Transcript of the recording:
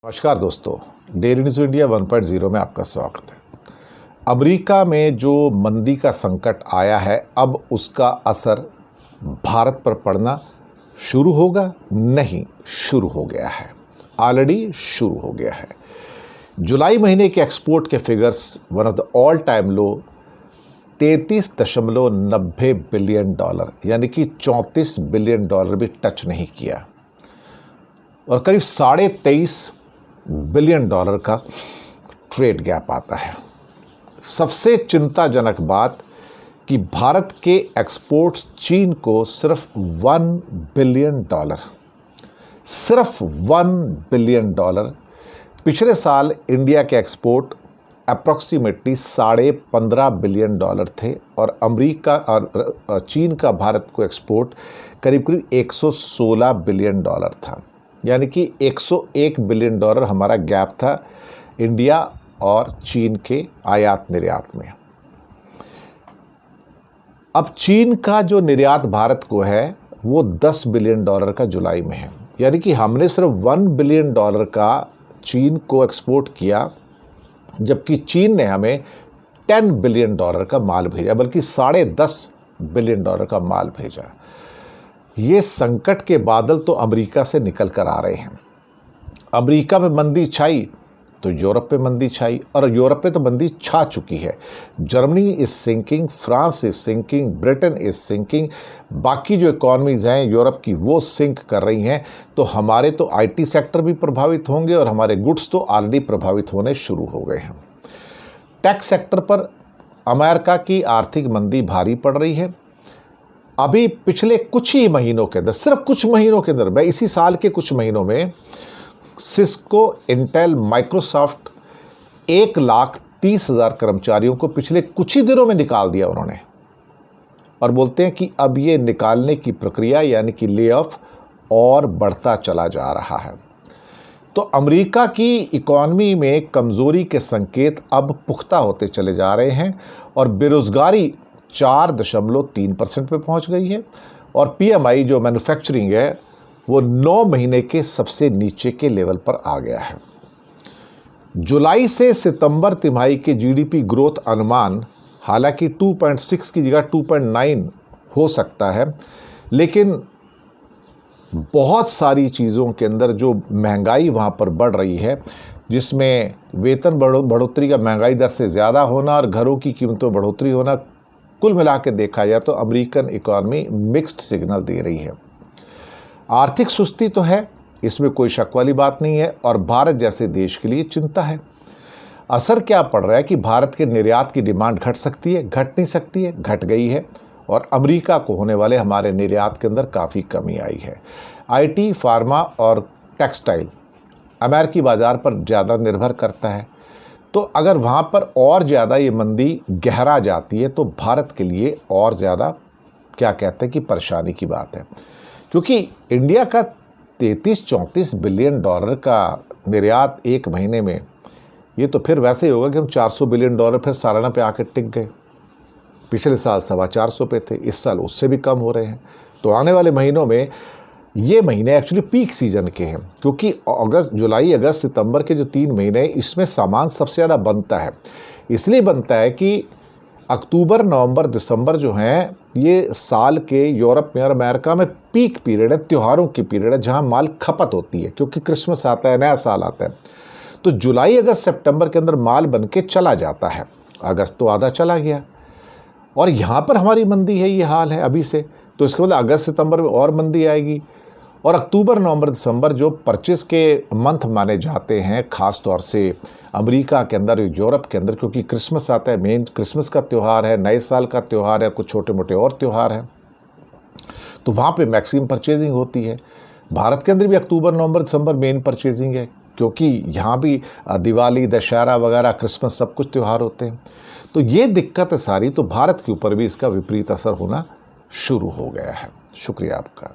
नमस्कार दोस्तों, daily news India 1.0 में आपका स्वागत है। अमेरिका में जो मंदी का संकट आया है, अब उसका असर भारत पर पड़ना शुरू होगा? नहीं, शुरू हो गया है, ऑलरेडी शुरू हो गया है। जुलाई महीने के एक्सपोर्ट के figures one of the all time low 33.90 billion dollar, यानी कि 34 बिलियन डॉलर भी टच नहीं किया, और करीब 23.5 बिलियन डॉलर का ट्रेड गैप आता है। सबसे चिंताजनक बात कि भारत के एक्सपोर्ट्स चीन को सिर्फ 1 बिलियन डॉलर, सिर्फ 1 बिलियन डॉलर। पिछले साल इंडिया के एक्सपोर्ट अप्रॉक्सीमेटली 15.5 बिलियन डॉलर थे, और अमेरिका और चीन का भारत को एक्सपोर्ट करीब करीब 116 बिलियन डॉलर था, यानी कि 101 बिलियन डॉलर हमारा गैप था इंडिया और चीन के आयात निर्यात में। अब चीन का जो निर्यात भारत को है वो 10 बिलियन डॉलर का जुलाई में है, यानी कि हमने सिर्फ 1 बिलियन डॉलर का चीन को एक्सपोर्ट किया, जबकि चीन ने हमें 10 बिलियन डॉलर का माल भेजा, बल्कि 10.5 बिलियन डॉलर का माल भेजा। ये संकट के बादल तो अमेरिका से निकल कर आ रहे हैं। अमेरिका पे मंदी छाई तो यूरोप पे मंदी छाई, और यूरोप पे तो मंदी छा चुकी है। Germany is sinking, France is sinking, Britain is sinking, बाकी जो इकॉनमीज़ हैं यूरोप की वो सिंक कर रही हैं। तो हमारे तो आईटी सेक्टर भी प्रभावित होंगे, और हमारे गुड्स तो ऑलरेडी प्रभावित होने शुरू हो गए हैं। टैक्स सेक्टर पर अमेरिका की आर्थिक मंदी भारी पड़ रही है। अभी पिछले कुछ ही महीनों के अंदर, सिर्फ कुछ महीनों के अंदर, इसी साल के कुछ महीनों में सिस्को, इंटेल, माइक्रोसॉफ्ट 1,30,000 कर्मचारियों को पिछले कुछ ही दिनों में निकाल दिया उन्होंने, और बोलते हैं कि अब ये निकालने की प्रक्रिया यानी कि ले ऑफ और बढ़ता चला जा रहा है। तो अमेरिका की इकॉनमी में कमज़ोरी के संकेत अब पुख्ता होते चले जा रहे हैं, और बेरोज़गारी 4.3% पे पहुंच गई है, और पीएमआई जो मैन्युफैक्चरिंग है वो 9 महीने के सबसे नीचे के लेवल पर आ गया है। जुलाई से सितंबर तिमाही के जीडीपी ग्रोथ अनुमान हालांकि 2.6 की जगह 2.9 हो सकता है, लेकिन बहुत सारी चीज़ों के अंदर जो महंगाई वहाँ पर बढ़ रही है, जिसमें वेतन बढ़ोतरी का महंगाई दर से ज़्यादा होना और घरों की कीमतों बढ़ोतरी होना, कुल मिला के देखा जाए तो अमेरिकन इकॉनमी मिक्स्ड सिग्नल दे रही है। आर्थिक सुस्ती तो है, इसमें कोई शक वाली बात नहीं है, और भारत जैसे देश के लिए चिंता है। असर क्या पड़ रहा है कि भारत के निर्यात की डिमांड घट सकती है, घट नहीं सकती है, घट गई है, और अमेरिका को होने वाले हमारे निर्यात के अंदर काफ़ी कमी आई है। आईटी, फार्मा और टेक्सटाइल अमेरिकी बाज़ार पर ज़्यादा निर्भर करता है, तो अगर वहाँ पर और ज़्यादा ये मंदी गहरा जाती है तो भारत के लिए और ज़्यादा क्या कहते हैं कि परेशानी की बात है, क्योंकि इंडिया का 33-34 बिलियन डॉलर का निर्यात एक महीने में, ये तो फिर वैसे ही होगा कि हम 400 बिलियन डॉलर फिर सालाना पे आकर टिक गए। पिछले साल 425 पे थे, इस साल उससे भी कम हो रहे हैं। तो आने वाले महीनों में, ये महीने एक्चुअली पीक सीजन के हैं, क्योंकि अगस्त, जुलाई, अगस्त, सितंबर के जो 3 महीने इसमें सामान सबसे ज़्यादा बनता है। इसलिए बनता है कि अक्टूबर, नवंबर, दिसंबर जो हैं ये साल के यूरोप में और अमेरिका में पीक पीरियड है, त्योहारों की पीरियड है, जहां माल खपत होती है, क्योंकि क्रिसमस आता है, नया साल आता है। तो जुलाई, अगस्त, सितंबर के अंदर माल बन के चला जाता है। अगस्त तो आधा चला गया, और यहाँ पर हमारी मंदी है, ये हाल है अभी से। तो इसके बाद अगस्त सितंबर में और मंदी आएगी, और अक्टूबर, नवंबर, दिसंबर जो परचेस के मंथ माने जाते हैं, ख़ास तौर से अमेरिका के अंदर, यूरोप के अंदर, क्योंकि क्रिसमस आता है, मेन क्रिसमस का त्यौहार है, नए साल का त्यौहार है, कुछ छोटे मोटे और त्यौहार हैं, तो वहाँ पे मैक्सिमम परचेजिंग होती है। भारत के अंदर भी अक्टूबर, नवंबर, दिसंबर मेन परचेजिंग है, क्योंकि यहाँ भी दिवाली, दशहरा वगैरह, क्रिसमस सब कुछ त्यौहार होते हैं। तो ये दिक्कत है सारी, तो भारत के ऊपर भी इसका विपरीत असर होना शुरू हो गया है। शुक्रिया आपका।